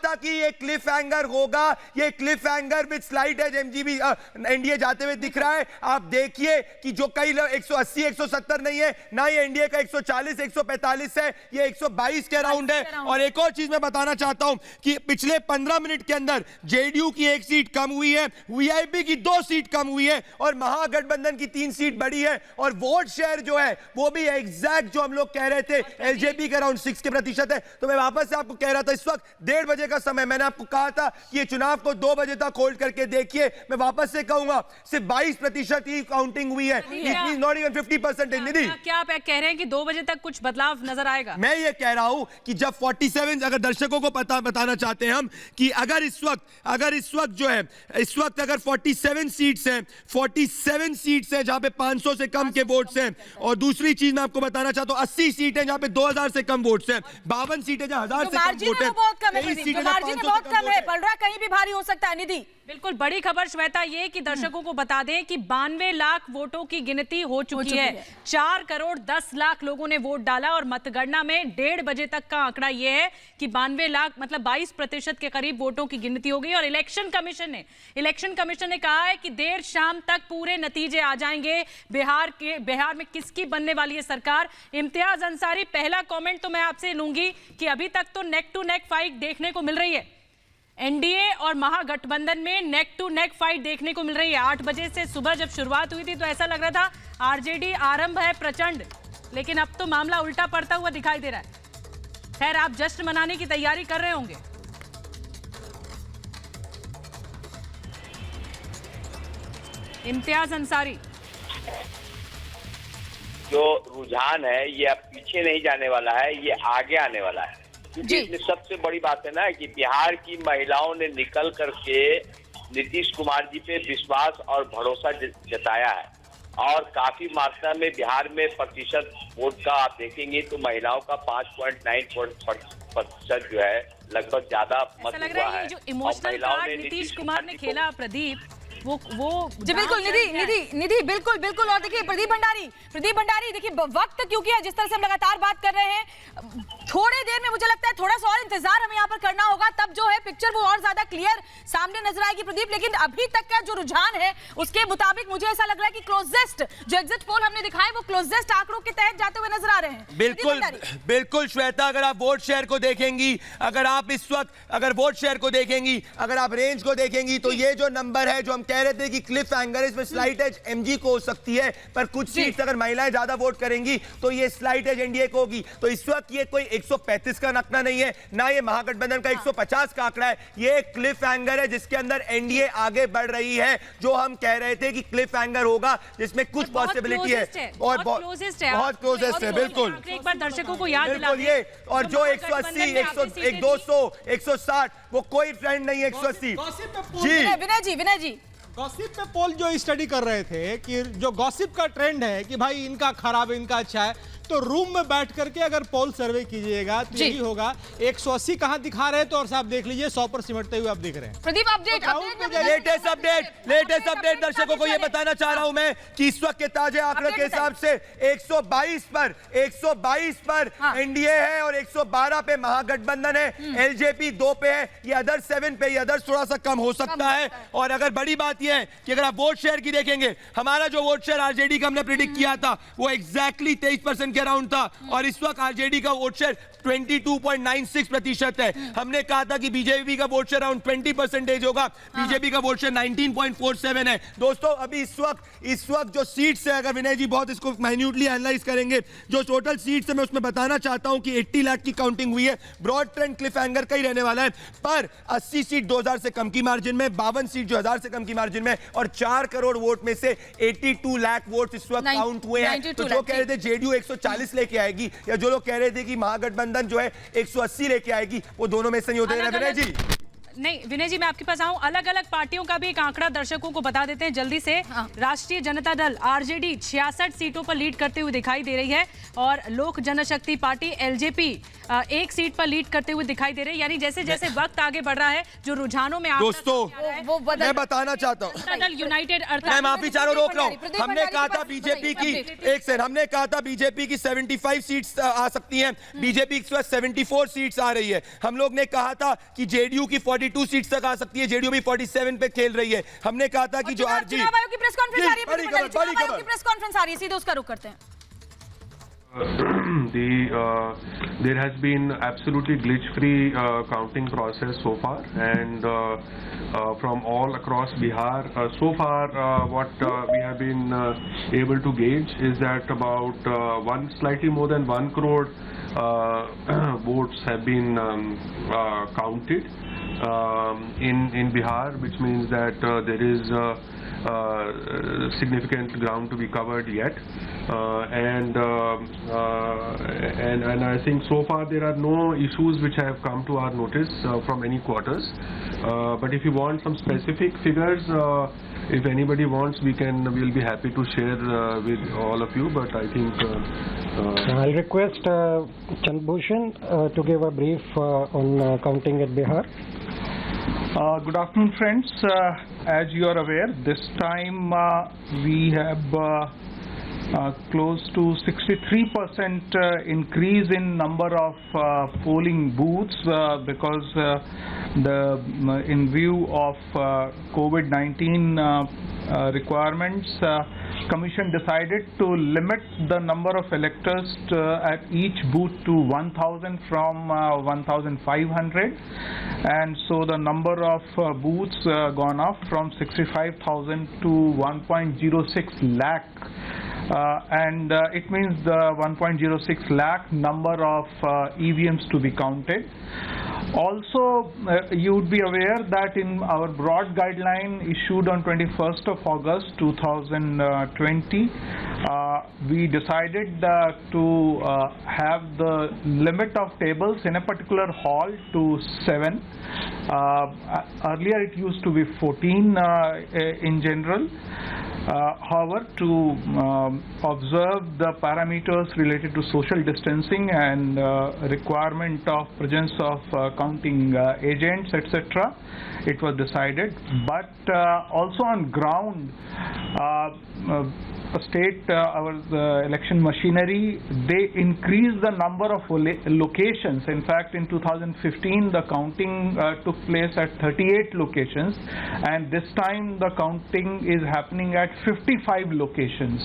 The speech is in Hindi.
था कि ये क्लिफ हैंगर होगा, ये cliff hanger with slight edge MGB NDA जाते हुए दिख रहा है। आप देखिए कि जो कई 180 170 नहीं है ना, ये एनडीए का 140 145 है, ये 122 के राउंड है। और एक और चीज मैं बताना चाहता हूं कि पिछले 15 मिनट के अंदर जेडीयू की 1 सीट कम हुई है, वीआईपी की 2 सीट कम हुई है और महागठबंधन की 3 सीट बढ़ी है। और वोट शेयर जो है वो भी एग्जैक्ट जो हम लोग कह रहे थे एलजेपी के अराउंड 6% है। तो मैं वापस से आपको कह रहा था इस वक्त 1:30 बजे का समय, मैंने आपको कहा था कि ये चुनाव को 2 बजे तक होल्ड करके देखिए। मैं वापस से कहूंगा सिर्फ 22% ही काउंटिंग हुई है, नॉट इवन 50% है। निधि, क्या आप कह रहे हैं कि 2 बजे तक कुछ बदलाव नजर आएगा? मैं ये कह रहा हूं कि जब 47, अगर दर्शकों को बताना चाहते हैं हम कि अगर इस वक्त जो है, इस वक्त अगर 47 सीट्स हैं, 47 सीट्स हैं जहां पे 500 से कम के वोट्स हैं। और दूसरी चीज मैं आपको बताना चाहता हूं 80 सीट है जहां पे 2000 से कम वोट्स हैं, 52 सीटें जहां 1000 से कम वोट है, बहुत कम है, पलड़ा कहीं भी भारी हो सकता है। निधि, बिल्कुल बड़ी खबर श्वेता ये कि दर्शकों को बता दें कि 92 लाख वोटों की गिनती हो चुकी है। 4 करोड़ 10 लाख लोगों ने वोट डाला और मतगणना में 1:30 बजे तक का आंकड़ा यह है कि 92 लाख मतलब 22% के करीब वोटों की गिनती हो गई। और इलेक्शन कमीशन ने कहा है कि देर शाम तक पूरे नतीजे आ जाएंगे। बिहार में किसकी बनने वाली है सरकार। इम्तियाज अंसारी, पहला कमेंट तो मैं आपसे लूंगी कि अभी तक तो नेक टू नेक फाइट देखने को मिल रही है, एनडीए और महागठबंधन में नेक टू नेक फाइट देखने को मिल रही है। 8 बजे से सुबह जब शुरुआत हुई थी तो ऐसा लग रहा था आरजेडी आरंभ है प्रचंड, लेकिन अब तो मामला उल्टा पड़ता हुआ दिखाई दे रहा है। खैर, आप जश्न मनाने की तैयारी कर रहे होंगे। इम्तियाज अंसारी, जो रुझान है ये अब पीछे नहीं जाने वाला है, ये आगे आने वाला है। क्योंकि इसमें सबसे बड़ी बात है ना कि बिहार की महिलाओं ने निकल करके नीतीश कुमार जी पे विश्वास और भरोसा जताया है। और काफी मात्रा में बिहार में प्रतिशत वोट का आप देखेंगे तो महिलाओं का 5.9% जो है लगभग ज्यादा मत हुआ है। लग रहा है जो इमोशनल कार्ड नीतीश कुमार ने खेला प्रदीप, वो जी बिल्कुल निधि बिल्कुल। और देखिए प्रदीप भंडारी देखिए वक्त क्योंकि है, जिस तरह से हम लगातार बात कर रहे हैं, थोड़ी देर में मुझे लगता है थोड़ा सा और इंतजार हमें यहाँ पर करना होगा, तब जो है पिक्चर वो और ज्यादा क्लियर सामने नजर आएगी प्रदीप। लेकिन अभी तक का जो रुझान है उसके मुताबिक मुझे ऐसा लग रहा है कि क्लोजेस्ट जो एग्जिट पोल हमने दिखाए वो क्लोजेस्ट आंकड़ों के तहत जाते हुए नजर आ रहे हैं। बिल्कुल श्वेता, अगर आप वोट शेयर को देखेंगी, अगर आप इस वक्त वोट शेयर को देखेंगी, अगर आप रेंज को देखेंगी तो ये जो नंबर है जो हम कह रहे थे कि क्लिफ हैंगर इसमें स्लाइट एज एमजी को हो सकती है, पर कुछ सीट्स अगर महिलाएं ज्यादा वोट करेंगी तो ये स्लाइट एज एनडीए को होगी। तो इस वक्त ये कोई 135 का आंकड़ा नहीं है, ना ये महागठबंधन का 150 का आंकड़ा है, ये एक क्लिफ हैंगर है जिसके अंदर एनडीए आगे बढ़ रही है। जो हम कह रहे थे कि क्लिफ हैंगर होगा जिसमें कुछ पॉसिबिलिटी है और बहुत क्लोजेस्ट है। बिल्कुल, एक बार दर्शकों को याद दिला दें। ये और जो 180 200 160 वो कोई ट्रेंड नहीं है। 180 जी विनय जी गॉसिप पे पोल जो स्टडी कर रहे थे कि जो गॉसिप का ट्रेंड है कि भाई इनका खराब है इनका अच्छा है, तो रूम में बैठ करके अगर पोल सर्वे कीजिएगा तो यही होगा। 180 कहां दिखा रहे हैं तो और साहब देख लीजिए 100 पर सिमटते हुए आप दिख रहे हैं। प्रदीप लेटेस्ट अपडेट दर्शकों को ये बताना चाह रहा हूं मैं कि इस वक्त के ताजे आंकड़े के हिसाब से 122 पर एनडीए है और 112 पे महागठबंधन है, एलजेपी 2 पे है, ये अदर 7 पे, ये अदर थोड़ा सा कम हो सकता है। और अगर बड़ी बात यह है कि अगर आप वोट शेयर की देखेंगे, हमारा जो वोट शेयर आरजेडी का हमने प्रेडिक्ट किया था वो एग्जैक्टली 23% के अराउंड था और इस वक्त आरजेडी का वोट शेयर 22.96% है। हमने कहा था कि बीजेपी का वोट शेयर अराउंड 20% होगा, बीजेपी का वोट शेयर 19.47 है। दोस्तों अभी इस वक्त जो सीट्स है, अगर विनय जी बहुत इसको माइन्यूटली एनालाइज करेंगे, जो टोटल सीट्स है मैं उसमें बताना चाहता हूं कि 80 लाख की काउंटिंग हुई है, ब्रॉड ट्रेंड क्लिफ हैंगर का ही रहने वाला है, पर 80 सीट 2000 से कम की मार्जिन में, 52 सीट जो 1000 से कम की मार्जिन में और 4 करोड़ वोट में से 82 लाख वोट इस वक्त काउंट हुए हैं। तो जो कह रहे थे जेडीयू 140 लेके आएगी या जो लोग कह रहे थे कि महागठबंधन जो है 180 लेके आएगी, वो दोनों में से नहीं होते हैं। विनय जी नहीं, विनय जी मैं आपके पास आऊं, अलग अलग पार्टियों का भी एक आंकड़ा दर्शकों को बता देते हैं जल्दी से। राष्ट्रीय जनता दल आरजेडी 66 सीटों पर लीड करते हुए दिखाई दे रही है और लोक जनशक्ति पार्टी एलजेपी एक सीट पर लीड करते हुए दिखाई दे रहे हैं। यानी जैसे जैसे वक्त आगे बढ़ रहा है, जो रुझानों में दोस्तों मैं बताना चाहता हूँ, जनता दल यूनाइटेड मैं माफी चाह रहा हूँ, रोक रहा हूँ। हमने कहा था बीजेपी की, एक सेकंड, हमने कहा था बीजेपी की 75 सीट्स आ सकती हैं, बीजेपी की 74 सीट्स आ रही है। हम लोग ने कहा था कि जेडीयू की 42 सीट्स तक आ सकती है, जेडीयू भी 47 पे खेल रही है। हमने कहा था कि जो आरजी चुनाव आयोग की प्रेस कॉन्फ्रेंस आ रही है, चुनाव आयोग की प्रेस कॉन्फ्रेंस आ रही है, सीधे उसका रुख करते हैं। There has been absolutely glitch-free counting process so far, and from all across Bihar, so far what we have been able to gauge is that about slightly more than 1 crore votes have been counted in Bihar, which means that there is significant ground to be covered yet, and I think so far there are no issues which have come to our notice from any quarters. But if you want some specific figures, if anybody wants, we'll be happy to share with all of you. But I think I'll request Chandbhushan to give a brief on counting at Bihar. Good afternoon, friends. As you are aware, this time we have close to 63% increase in number of polling booths because in view of COVID-19 requirements, Commission decided to limit the number of electors at each booth to 1,000 from 1,500, and so the number of booths gone up from 65,000 to 1.06 lakh. And it means the 1.06 lakh number of EVMs to be counted. Also, you would be aware that in our broad guideline issued on 21st of August 2020, we decided to have the limit of tables in a particular hall to 7. Earlier it used to be 14 in general. However, to observe the parameters related to social distancing and requirement of presence of counting agents, etc., it was decided. But also on ground, our election machinery, they increased the number of locations. In fact, in 2015, the counting took place at 38 locations, and this time the counting is happening at 55 locations.